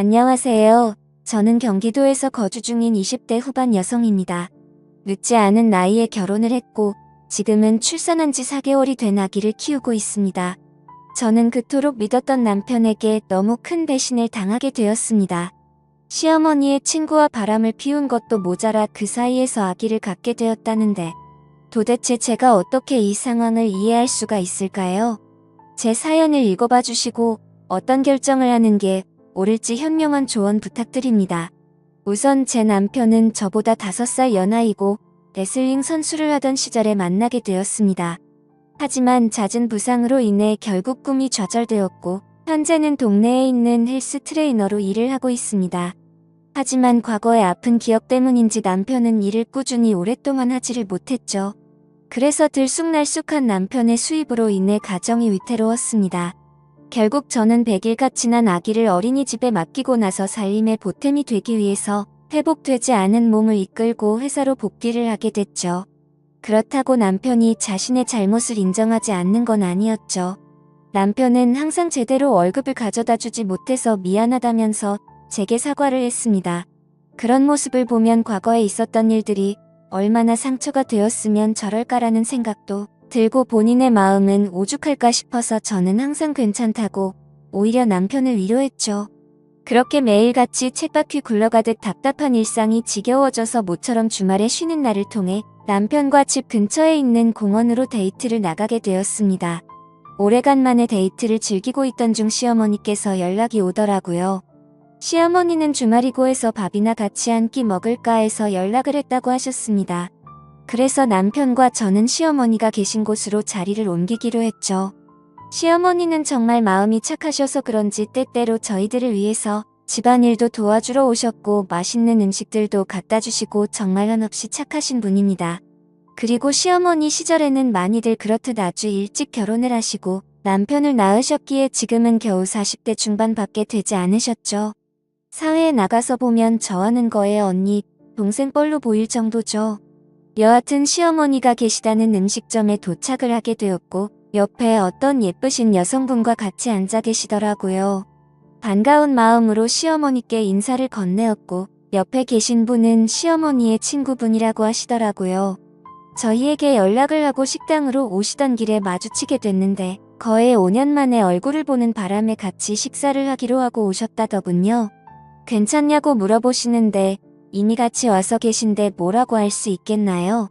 안녕하세요. 저는 경기도에서 거주 중인 20대 후반 여성입니다. 늦지 않은 나이에 결혼을 했고 지금은 출산한 지 4개월이 된 아기를 키우고 있습니다. 저는 그토록 믿었던 남편에게 너무 큰 배신을 당하게 되었습니다. 시어머니의 친구와 바람을 피운 것도 모자라 그 사이에서 아기를 갖게 되었다는데 도대체 제가 어떻게 이 상황을 이해할 수가 있을까요? 제 사연을 읽어봐 주시고 어떤 결정을 하는 게 옳을지 현명한 조언 부탁드립니다. 우선 제 남편은 저보다 5살 연하이고 레슬링 선수를 하던 시절에 만나게 되었습니다. 하지만 잦은 부상으로 인해 결국 꿈이 좌절되었고 현재는 동네에 있는 헬스 트레이너로 일을 하고 있습니다. 하지만 과거의 아픈 기억 때문인지 남편은 일을 꾸준히 오랫동안 하지를 못했죠. 그래서 들쑥날쑥한 남편의 수입으로 인해 가정이 위태로웠습니다. 결국 저는 100일가 지난 아기를 어린이집에 맡기고 나서 살림의 보탬이 되기 위해서 회복되지 않은 몸을 이끌고 회사로 복귀를 하게 됐죠. 그렇다고 남편이 자신의 잘못을 인정하지 않는 건 아니었죠. 남편은 항상 제대로 월급을 가져다 주지 못해서 미안하다면서 제게 사과를 했습니다. 그런 모습을 보면 과거에 있었던 일들이 얼마나 상처가 되었으면 저럴까라는 생각도 들고 본인의 마음은 오죽할까 싶어서 저는 항상 괜찮다고 오히려 남편을 위로했죠. 그렇게 매일같이 쳇바퀴 굴러가듯 답답한 일상이 지겨워져서 모처럼 주말에 쉬는 날을 통해 남편과 집 근처에 있는 공원으로 데이트를 나가게 되었습니다. 오래간만에 데이트를 즐기고 있던 중 시어머니께서 연락이 오더라고요. 시어머니는 주말이고 해서 밥이나 같이 한 끼 먹을까 해서 연락을 했다고 하셨습니다. 그래서 남편과 저는 시어머니가 계신 곳으로 자리를 옮기기로 했죠. 시어머니는 정말 마음이 착하셔서 그런지 때때로 저희들을 위해서 집안일도 도와주러 오셨고 맛있는 음식들도 갖다 주시고 정말 한없이 착하신 분입니다. 그리고 시어머니 시절에는 많이들 그렇듯 아주 일찍 결혼을 하시고 남편을 낳으셨기에 지금은 겨우 40대 중반밖에 되지 않으셨죠. 사회에 나가서 보면 저하는 거에 언니, 동생 뻘로 보일 정도죠. 여하튼 시어머니가 계시다는 음식점에 도착을 하게 되었고 옆에 어떤 예쁘신 여성분과 같이 앉아 계시더라고요. 반가운 마음으로 시어머니께 인사를 건네었고 옆에 계신 분은 시어머니의 친구분이라고 하시더라고요. 저희에게 연락을 하고 식당으로 오시던 길에 마주치게 됐는데 거의 5년 만에 얼굴을 보는 바람에 같이 식사를 하기로 하고 오셨다더군요. 괜찮냐고 물어보시는데 이미 같이 와서 계신데 뭐라고 할 수 있겠나요?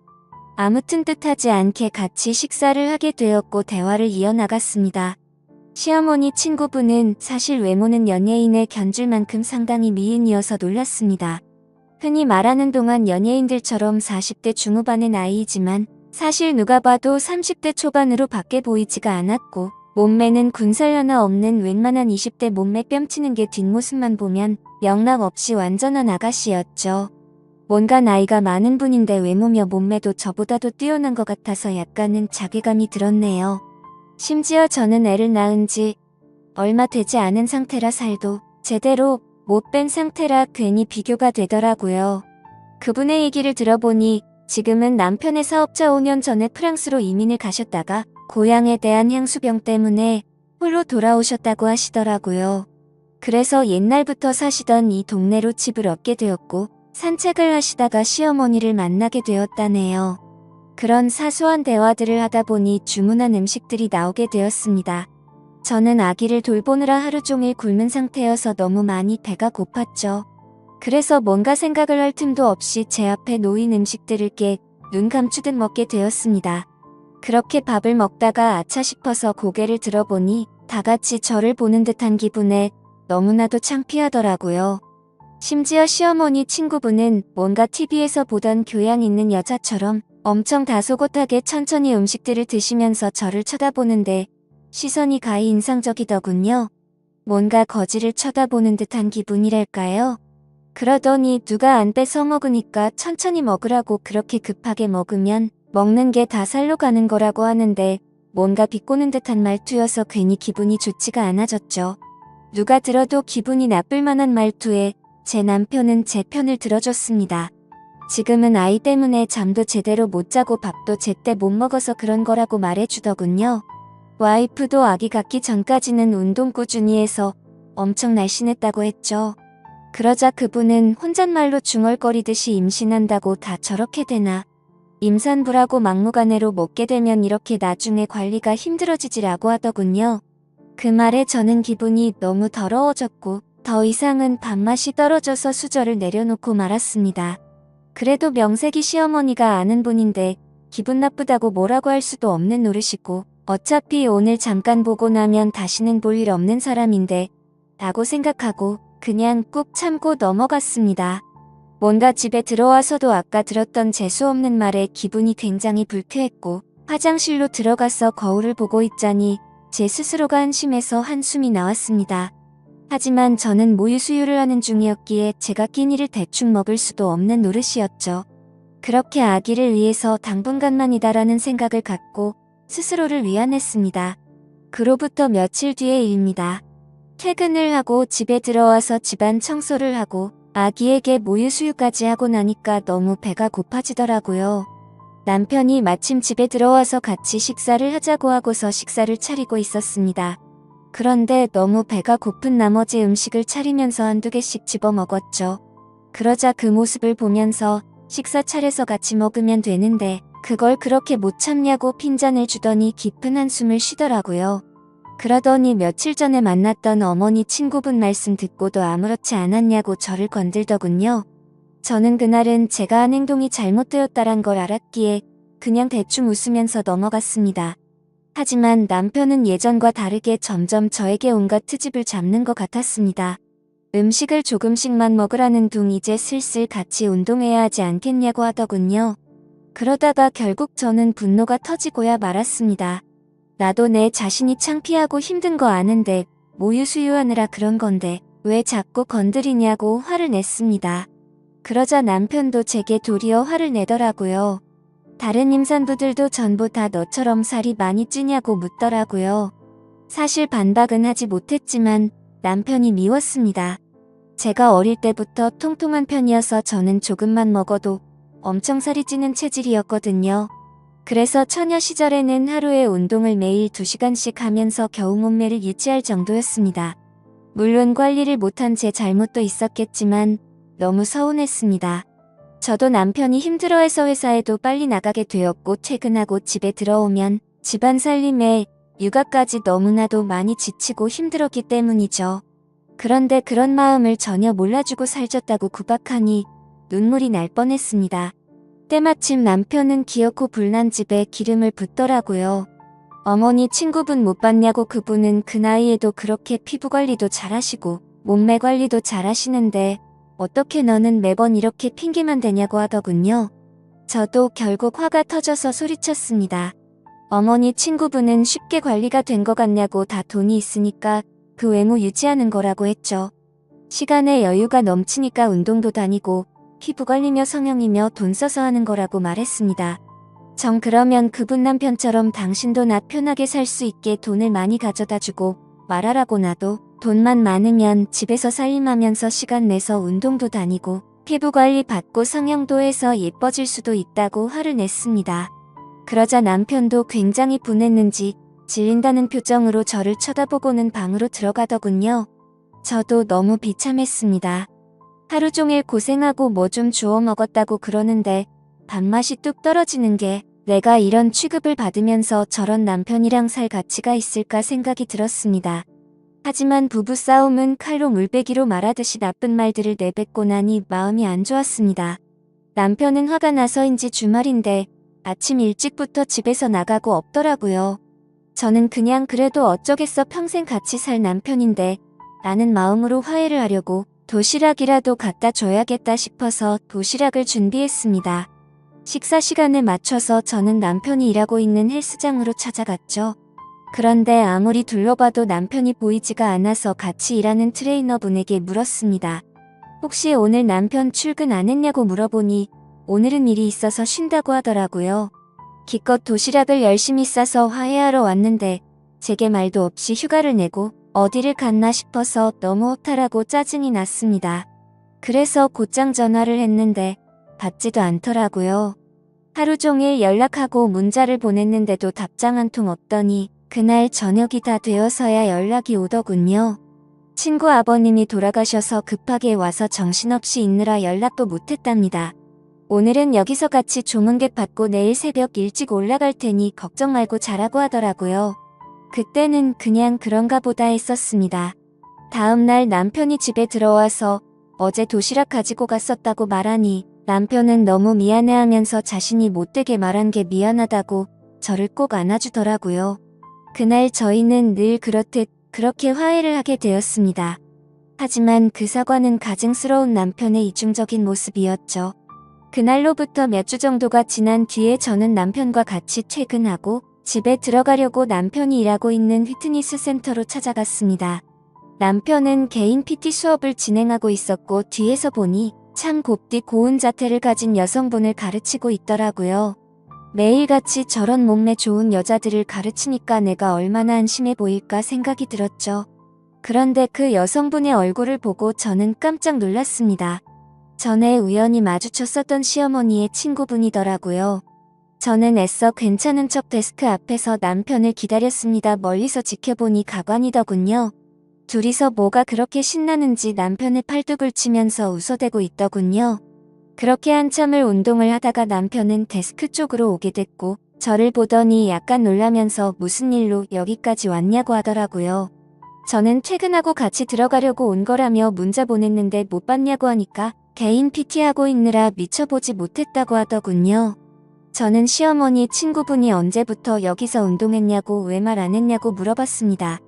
아무튼 뜻하지 않게 같이 식사를 하게 되었고 대화를 이어나갔습니다. 시어머니 친구분은 사실 외모는 연예인을 견줄 만큼 상당히 미인이어서 놀랐습니다. 흔히 말하는 동안 연예인들처럼 40대 중후반의 나이이지만 사실 누가 봐도 30대 초반으로 밖에 보이지가 않았고 몸매는 군살 하나 없는 웬만한 20대 몸매 뺨치는 게 뒷모습만 보면 영락 없이 완전한 아가씨였죠. 뭔가 나이가 많은 분인데 외모며 몸매도 저보다도 뛰어난 것 같아서 약간은 자괴감이 들었네요. 심지어 저는 애를 낳은 지 얼마 되지 않은 상태라 살도 제대로 못 뺀 상태라 괜히 비교가 되더라고요. 그분의 얘기를 들어보니 지금은 남편의 사업자 5년 전에 프랑스로 이민을 가셨다가 고향에 대한 향수병 때문에 홀로 돌아오셨다고 하시더라고요. 그래서 옛날부터 사시던 이 동네로 집을 얻게 되었고 산책을 하시다가 시어머니를 만나게 되었다네요. 그런 사소한 대화들을 하다 보니 주문한 음식들이 나오게 되었습니다. 저는 아기를 돌보느라 하루 종일 굶은 상태여서 너무 많이 배가 고팠죠. 그래서 뭔가 생각을 할 틈도 없이 제 앞에 놓인 음식들을 깨 눈 감추듯 먹게 되었습니다. 그렇게 밥을 먹다가 아차 싶어서 고개를 들어보니 다 같이 저를 보는 듯한 기분에 너무나도 창피하더라고요. 심지어 시어머니 친구분은 뭔가 TV에서 보던 교양 있는 여자처럼 엄청 다소곳하게 천천히 음식들을 드시면서 저를 쳐다보는데 시선이 가히 인상적이더군요. 뭔가 거지를 쳐다보는 듯한 기분이랄까요? 그러더니 누가 안 뺏어 먹으니까 천천히 먹으라고 그렇게 급하게 먹으면 먹는 게 다 살로 가는 거라고 하는데 뭔가 비꼬는 듯한 말투여서 괜히 기분이 좋지가 않아졌죠. 누가 들어도 기분이 나쁠 만한 말투에 제 남편은 제 편을 들어줬습니다. 지금은 아이 때문에 잠도 제대로 못 자고 밥도 제때 못 먹어서 그런 거라고 말해주더군요. 와이프도 아기 갖기 전까지는 운동 꾸준히 해서 엄청 날씬했다고 했죠. 그러자 그분은 혼잣말로 중얼거리듯이 임신한다고 다 저렇게 되나. 임산부라고 막무가내로 먹게 되면 이렇게 나중에 관리가 힘들어지지라고 하더군요. 그 말에 저는 기분이 너무 더러워졌고 더 이상은 밥맛이 떨어져서 수저를 내려놓고 말았습니다. 그래도 명색이 시어머니가 아는 분인데 기분 나쁘다고 뭐라고 할 수도 없는 노릇이고 어차피 오늘 잠깐 보고 나면 다시는 볼 일 없는 사람인데 라고 생각하고 그냥 꾹 참고 넘어갔습니다. 뭔가 집에 들어와서도 아까 들었던 재수없는 말에 기분이 굉장히 불쾌했고 화장실로 들어가서 거울을 보고 있자니 제 스스로가 한심해서 한숨이 나왔습니다. 하지만 저는 모유 수유를 하는 중이었기에 제가 끼니를 대충 먹을 수도 없는 노릇이었죠. 그렇게 아기를 위해서 당분간만이다라는 생각을 갖고 스스로를 위안했습니다. 그로부터 며칠 뒤의 일입니다. 퇴근을 하고 집에 들어와서 집안 청소를 하고 아기에게 모유 수유까지 하고 나니까 너무 배가 고파지더라고요. 남편이 마침 집에 들어와서 같이 식사를 하자고 하고서 식사를 차리고 있었습니다. 그런데 너무 배가 고픈 나머지 음식을 차리면서 한두 개씩 집어 먹었죠. 그러자 그 모습을 보면서 식사 차려서 같이 먹으면 되는데 그걸 그렇게 못 참냐고 핀잔을 주더니 깊은 한숨을 쉬더라고요. 그러더니 며칠 전에 만났던 어머니 친구분 말씀 듣고도 아무렇지 않았냐고 저를 건들더군요. 저는 그날은 제가 한 행동이 잘못되었다란 걸 알았기에 그냥 대충 웃으면서 넘어갔습니다. 하지만 남편은 예전과 다르게 점점 저에게 온갖 트집을 잡는 것 같았습니다. 음식을 조금씩만 먹으라는 둥 이제 슬슬 같이 운동해야 하지 않겠냐고 하더군요. 그러다가 결국 저는 분노가 터지고야 말았습니다. 나도 내 자신이 창피하고 힘든 거 아는데 모유 수유하느라 그런 건데 왜 자꾸 건드리냐고 화를 냈습니다. 그러자 남편도 제게 도리어 화를 내더라고요. 다른 임산부들도 전부 다 너처럼 살이 많이 찌냐고 묻더라고요. 사실 반박은 하지 못했지만 남편이 미웠습니다. 제가 어릴 때부터 통통한 편이어서 저는 조금만 먹어도 엄청 살이 찌는 체질이었거든요. 그래서 처녀 시절에는 하루에 운동을 매일 2시간씩 하면서 겨우 몸매를 유지할 정도였습니다. 물론 관리를 못한 제 잘못도 있었겠지만 너무 서운했습니다. 저도 남편이 힘들어해서 회사에도 빨리 나가게 되었고 퇴근하고 집에 들어오면 집안 살림에 육아까지 너무나도 많이 지치고 힘들었기 때문이죠. 그런데 그런 마음을 전혀 몰라주고 살쪘다고 구박하니 눈물이 날 뻔했습니다. 때마침 남편은 기어코 불난 집에 기름을 붓더라고요. 어머니 친구분 못 봤냐고. 그분은 그 나이에도 그렇게 피부 관리도 잘하시고 몸매 관리도 잘하시는데 어떻게 너는 매번 이렇게 핑계만 대냐고 하더군요. 저도 결국 화가 터져서 소리쳤습니다. 어머니 친구분은 쉽게 관리가 된 것 같냐고. 다 돈이 있으니까 그 외모 유지하는 거라고 했죠. 시간에 여유가 넘치니까 운동도 다니고 피부 관리며 성형이며 돈 써서 하는 거라고 말했습니다. 정 그러면 그분 남편처럼 당신도 나 편하게 살 수 있게 돈을 많이 가져다 주고 말하라고. 나도 돈만 많으면 집에서 살림하면서 시간 내서 운동도 다니고 피부 관리 받고 성형도 해서 예뻐질 수도 있다고 화를 냈습니다. 그러자 남편도 굉장히 분했는지 질린다는 표정으로 저를 쳐다보고는 방으로 들어가더군요. 저도 너무 비참했습니다. 하루 종일 고생하고 뭐 좀 주워 먹었다고 그러는데 밥맛이 뚝 떨어지는 게 내가 이런 취급을 받으면서 저런 남편이랑 살 가치가 있을까 생각이 들었습니다. 하지만 부부싸움은 칼로 물베기로 말하듯이 나쁜 말들을 내뱉고 나니 마음이 안 좋았습니다. 남편은 화가 나서인지 주말인데 아침 일찍부터 집에서 나가고 없더라고요. 저는 그냥 그래도 어쩌겠어, 평생 같이 살 남편인데 라는 마음으로 화해를 하려고 도시락이라도 갖다 줘야겠다 싶어서 도시락을 준비했습니다. 식사 시간에 맞춰서 저는 남편이 일하고 있는 헬스장으로 찾아갔죠. 그런데 아무리 둘러봐도 남편이 보이지가 않아서 같이 일하는 트레이너분에게 물었습니다. 혹시 오늘 남편 출근 안 했냐고 물어보니 오늘은 일이 있어서 쉰다고 하더라고요. 기껏 도시락을 열심히 싸서 화해하러 왔는데 제게 말도 없이 휴가를 내고 어디를 갔나 싶어서 너무 허탈하고 짜증이 났습니다. 그래서 곧장 전화를 했는데 받지도 않더라고요. 하루 종일 연락하고 문자를 보냈는데도 답장 한 통 없더니 그날 저녁이 다 되어서야 연락이 오더군요. 친구 아버님이 돌아가셔서 급하게 와서 정신없이 있느라 연락도 못했답니다. 오늘은 여기서 같이 조문객 받고 내일 새벽 일찍 올라갈 테니 걱정 말고 자라고 하더라고요. 그때는 그냥 그런가 보다 했었습니다. 다음날 남편이 집에 들어와서 어제 도시락 가지고 갔었다고 말하니 남편은 너무 미안해하면서 자신이 못되게 말한 게 미안하다고 저를 꼭 안아주더라고요. 그날 저희는 늘 그렇듯 그렇게 화해를 하게 되었습니다. 하지만 그 사과는 가증스러운 남편의 이중적인 모습이었죠. 그날로부터 몇 주 정도가 지난 뒤에 저는 남편과 같이 퇴근하고 집에 들어가려고 남편이 일하고 있는 피트니스 센터로 찾아갔습니다. 남편은 개인 PT 수업을 진행하고 있었고 뒤에서 보니 참 곱디 고운 자태를 가진 여성분을 가르치고 있더라고요. 매일같이 저런 몸매 좋은 여자들을 가르치니까 내가 얼마나 한심해 보일까 생각이 들었죠. 그런데 그 여성분의 얼굴을 보고 저는 깜짝 놀랐습니다. 전에 우연히 마주쳤었던 시어머니의 친구분이더라고요. 저는 애써 괜찮은 척 데스크 앞에서 남편을 기다렸습니다. 멀리서 지켜보니 가관이더군요. 둘이서 뭐가 그렇게 신나는지 남편의 팔뚝을 치면서 웃어대고 있더군요. 그렇게 한참을 운동을 하다가 남편은 데스크 쪽으로 오게 됐고 저를 보더니 약간 놀라면서 무슨 일로 여기까지 왔냐고 하더라고요. 저는 퇴근하고 같이 들어가려고 온 거라며 문자 보냈는데 못 봤냐고 하니까 개인 PT하고 있느라 미쳐보지 못했다고 하더군요. 저는 시어머니 친구분이 언제부터 여기서 운동했냐고 왜 말 안 했냐고 물어봤습니다.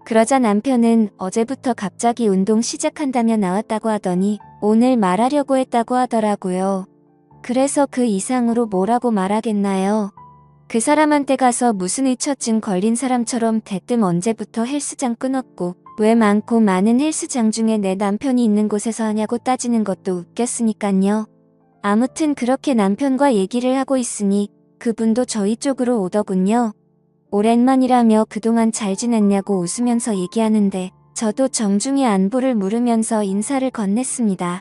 그러자 남편은 어제부터 갑자기 운동 시작한다며 나왔다고 하더니 오늘 말하려고 했다고 하더라고요. 그래서 그 이상으로 뭐라고 말하겠나요? 그 사람한테 가서 무슨 의처증 걸린 사람처럼 대뜸 언제부터 헬스장 끊었고 왜 많고 많은 헬스장 중에 내 남편이 있는 곳에서 하냐고 따지는 것도 웃겼으니깐요. 아무튼 그렇게 남편과 얘기를 하고 있으니 그분도 저희 쪽으로 오더군요. 오랜만이라며 그동안 잘 지냈냐고 웃으면서 얘기하는데 저도 정중히 안부를 물으면서 인사를 건넸습니다.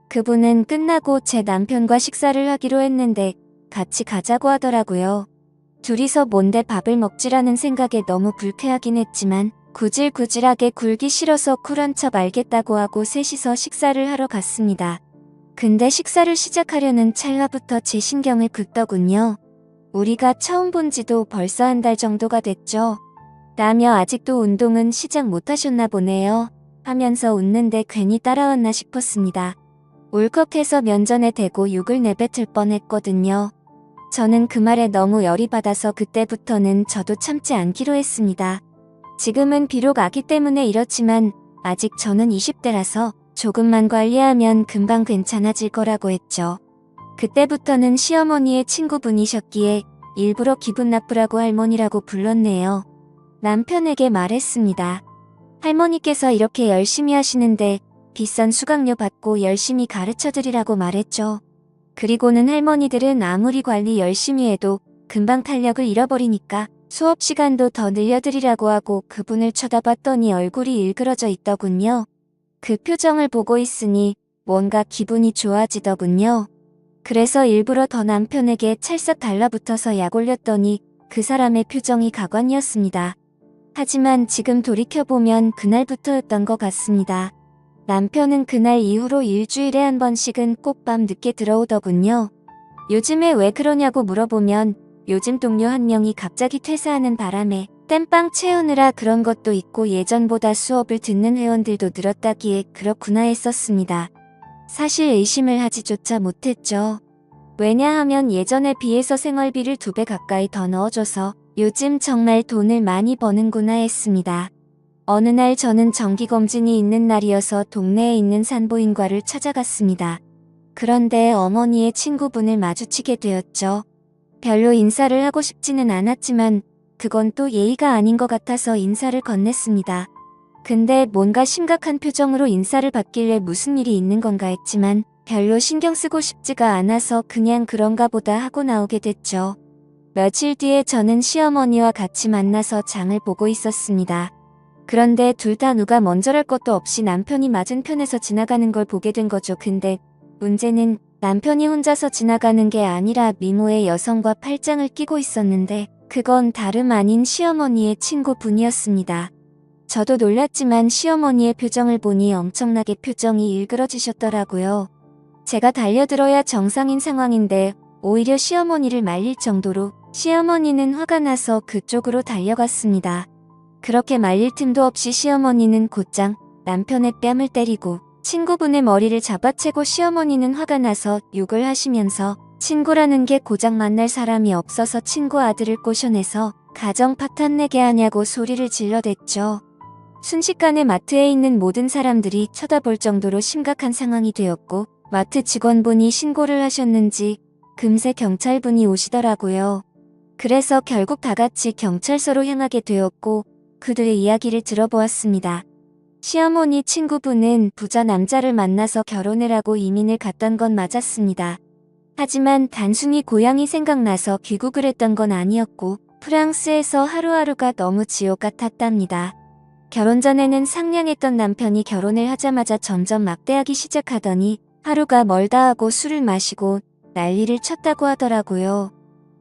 그분은 끝나고 제 남편과 식사를 하기로 했는데 같이 가자고 하더라고요. 둘이서 뭔데 밥을 먹지라는 생각에 너무 불쾌하긴 했지만 구질구질하게 굴기 싫어서 쿨한 척 알겠다고 하고 셋이서 식사를 하러 갔습니다. 근데 식사를 시작하려는 찰나부터 제 신경을 긁더군요. 우리가 처음 본 지도 벌써 한 달 정도가 됐죠. 라며 아직도 운동은 시작 못하셨나 보네요. 하면서 웃는데 괜히 따라왔나 싶었습니다. 울컥해서 면전에 대고 욕을 내뱉을 뻔했거든요. 저는 그 말에 너무 열이 받아서 그때부터는 저도 참지 않기로 했습니다. 지금은 비록 아기 때문에 이렇지만 아직 저는 20대라서 조금만 관리하면 금방 괜찮아질 거라고 했죠. 그때부터는 시어머니의 친구분이셨기에 일부러 기분 나쁘라고 할머니라고 불렀네요. 남편에게 말했습니다. 할머니께서 이렇게 열심히 하시는데 비싼 수강료 받고 열심히 가르쳐드리라고 말했죠. 그리고는 할머니들은 아무리 관리 열심히 해도 금방 탄력을 잃어버리니까 수업 시간도 더 늘려드리라고 하고 그분을 쳐다봤더니 얼굴이 일그러져 있더군요. 그 표정을 보고 있으니 뭔가 기분이 좋아지더군요. 그래서 일부러 더 남편에게 찰싹 달라붙어서 약 올렸더니 그 사람의 표정이 가관이었습니다. 하지만 지금 돌이켜보면 그날부터였던 것 같습니다. 남편은 그날 이후로 일주일에 한 번씩은 꼭 밤 늦게 들어오더군요. 요즘에 왜 그러냐고 물어보면 요즘 동료 한 명이 갑자기 퇴사하는 바람에 땜빵 채우느라 그런 것도 있고 예전보다 수업을 듣는 회원들도 늘었다기에 그렇구나 했었습니다. 사실 의심을 하지조차 못했죠. 왜냐하면 예전에 비해서 생활비를 2배 가까이 더 넣어줘서 요즘 정말 돈을 많이 버는구나 했습니다. 어느 날 저는 정기검진이 있는 날이어서 동네에 있는 산부인과를 찾아갔습니다. 그런데 어머니의 친구분을 마주치게 되었죠. 별로 인사를 하고 싶지는 않았지만 그건 또 예의가 아닌 것 같아서 인사를 건넸습니다. 근데 뭔가 심각한 표정으로 인사를 받길래 무슨 일이 있는 건가 했지만 별로 신경 쓰고 싶지가 않아서 그냥 그런가 보다 하고 나오게 됐죠. 며칠 뒤에 저는 시어머니와 같이 만나서 장을 보고 있었습니다. 그런데 둘 다 누가 먼저랄 것도 없이 남편이 맞은편에서 지나가는 걸 보게 된 거죠. 근데 문제는 남편이 혼자서 지나가는 게 아니라 미모의 여성과 팔짱을 끼고 있었는데 그건 다름 아닌 시어머니의 친구분이었습니다. 저도 놀랐지만 시어머니의 표정을 보니 엄청나게 표정이 일그러지셨더라고요. 제가 달려들어야 정상인 상황인데 오히려 시어머니를 말릴 정도로 시어머니는 화가 나서 그쪽으로 달려갔습니다. 그렇게 말릴 틈도 없이 시어머니는 곧장 남편의 뺨을 때리고 친구분의 머리를 잡아채고 시어머니는 화가 나서 욕을 하시면서 친구라는 게 고작 만날 사람이 없어서 친구 아들을 꼬셔내서 가정 파탄내게 하냐고 소리를 질러댔죠. 순식간에 마트에 있는 모든 사람들이 쳐다볼 정도로 심각한 상황이 되었고 마트 직원분이 신고를 하셨는지 금세 경찰분이 오시더라고요. 그래서 결국 다 같이 경찰서로 향하게 되었고 그들의 이야기를 들어보았습니다. 시어머니 친구분은 부자 남자를 만나서 결혼을 하고 이민을 갔던 건 맞았습니다. 하지만 단순히 고향이 생각나서 귀국을 했던 건 아니었고 프랑스에서 하루하루가 너무 지옥 같았답니다. 결혼 전에는 상냥했던 남편이 결혼을 하자마자 점점 막대하기 시작하더니 하루가 멀다 하고 술을 마시고 난리를 쳤다고 하더라고요.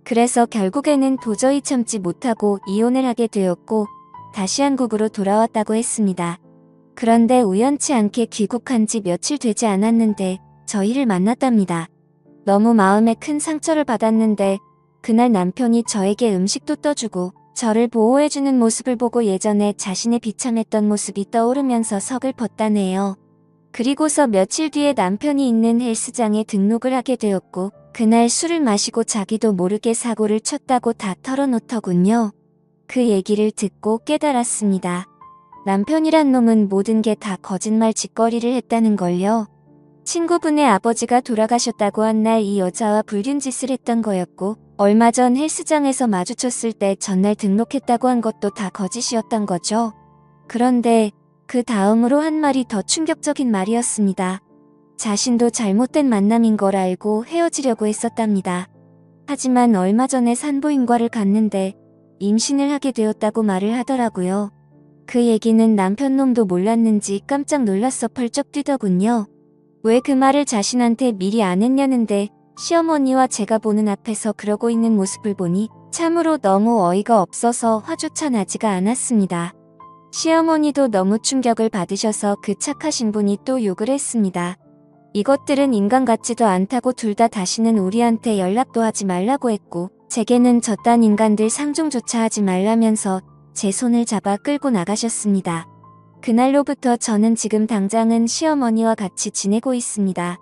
그래서 결국에는 도저히 참지 못하고 이혼을 하게 되었고 다시 한국으로 돌아왔다고 했습니다. 그런데 우연치 않게 귀국한 지 며칠 되지 않았는데 저희를 만났답니다. 너무 마음에 큰 상처를 받았는데 그날 남편이 저에게 음식도 떠주고 저를 보호해주는 모습을 보고 예전에 자신의 비참했던 모습이 떠오르면서 서글펐다네요. 그리고서 며칠 뒤에 남편이 있는 헬스장에 등록을 하게 되었고 그날 술을 마시고 자기도 모르게 사고를 쳤다고 다 털어놓더군요. 그 얘기를 듣고 깨달았습니다. 남편이란 놈은 모든 게 다 거짓말 짓거리를 했다는 걸요. 친구분의 아버지가 돌아가셨다고 한 날 이 여자와 불륜짓을 했던 거였고 얼마 전 헬스장에서 마주쳤을 때 전날 등록했다고 한 것도 다 거짓이었던 거죠. 그런데 그 다음으로 한 말이 더 충격적인 말이었습니다. 자신도 잘못된 만남인 걸 알고 헤어지려고 했었답니다. 하지만 얼마 전에 산부인과를 갔는데 임신을 하게 되었다고 말을 하더라고요. 그 얘기는 남편 놈도 몰랐는지 깜짝 놀라서 펄쩍 뛰더군요. 왜 그 말을 자신한테 미리 안 했냐는데 시어머니와 제가 보는 앞에서 그러고 있는 모습을 보니 참으로 너무 어이가 없어서 화조차 나지가 않았습니다. 시어머니도 너무 충격을 받으셔서 그 착하신 분이 또 욕을 했습니다. 이것들은 인간 같지도 않다고 둘 다 다시는 우리한테 연락도 하지 말라고 했고 제게는 저딴 인간들 상종조차 하지 말라면서 제 손을 잡아 끌고 나가셨습니다. 그날로부터 저는 지금 당장은 시어머니와 같이 지내고 있습니다.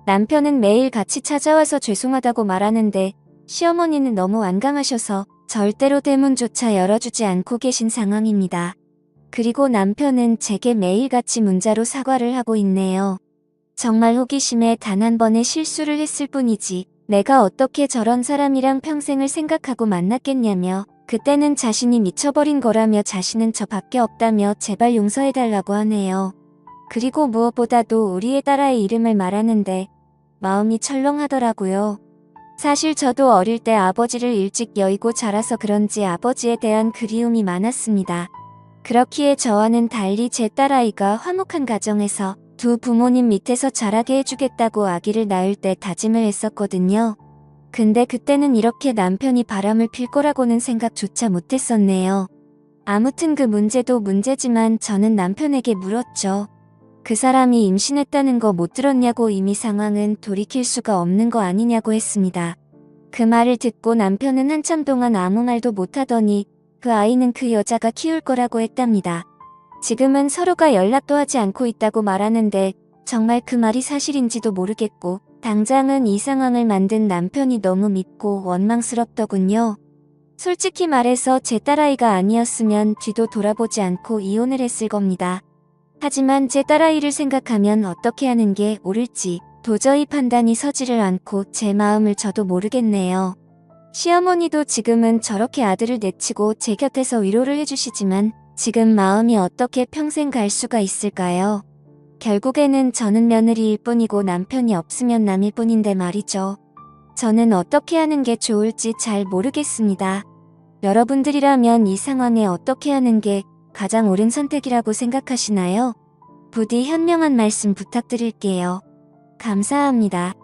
남편은 매일 같이 찾아와서 죄송하다고 말하는데 시어머니는 너무 완강하셔서 절대로 대문조차 열어주지 않고 계신 상황입니다. 그리고 남편은 제게 매일같이 문자로 사과를 하고 있네요. 정말 호기심에 단 한 번의 실수를 했을 뿐이지 내가 어떻게 저런 사람이랑 평생을 생각하고 만났겠냐며 그때는 자신이 미쳐버린 거라며 자신은 저밖에 없다며 제발 용서해달라고 하네요. 그리고 무엇보다도 우리의 딸아이 이름을 말하는데 마음이 철렁하더라고요. 사실 저도 어릴 때 아버지를 일찍 여의고 자라서 그런지 아버지에 대한 그리움이 많았습니다. 그렇기에 저와는 달리 제 딸아이가 화목한 가정에서 두 부모님 밑에서 자라게 해주겠다고 아기를 낳을 때 다짐을 했었거든요. 근데 그때는 이렇게 남편이 바람을 필 거라고는 생각조차 못했었네요. 아무튼 그 문제도 문제지만 저는 남편에게 물었죠. 그 사람이 임신했다는 거 못 들었냐고 이미 상황은 돌이킬 수가 없는 거 아니냐고 했습니다. 그 말을 듣고 남편은 한참 동안 아무 말도 못하더니 그 아이는 그 여자가 키울 거라고 했답니다. 지금은 서로가 연락도 하지 않고 있다고 말하는데 정말 그 말이 사실인지도 모르겠고 당장은 이 상황을 만든 남편이 너무 믿고 원망스럽더군요. 솔직히 말해서 제 딸아이가 아니었으면 뒤도 돌아보지 않고 이혼을 했을 겁니다. 하지만 제 딸아이를 생각하면 어떻게 하는 게 옳을지 도저히 판단이 서지를 않고 제 마음을 저도 모르겠네요. 시어머니도 지금은 저렇게 아들을 내치고 제 곁에서 위로를 해주시지만 지금 마음이 어떻게 평생 갈 수가 있을까요? 결국에는 저는 며느리일 뿐이고 남편이 없으면 남일 뿐인데 말이죠. 저는 어떻게 하는 게 좋을지 잘 모르겠습니다. 여러분들이라면 이 상황에 어떻게 하는 게 가장 옳은 선택이라고 생각하시나요? 부디 현명한 말씀 부탁드릴게요. 감사합니다.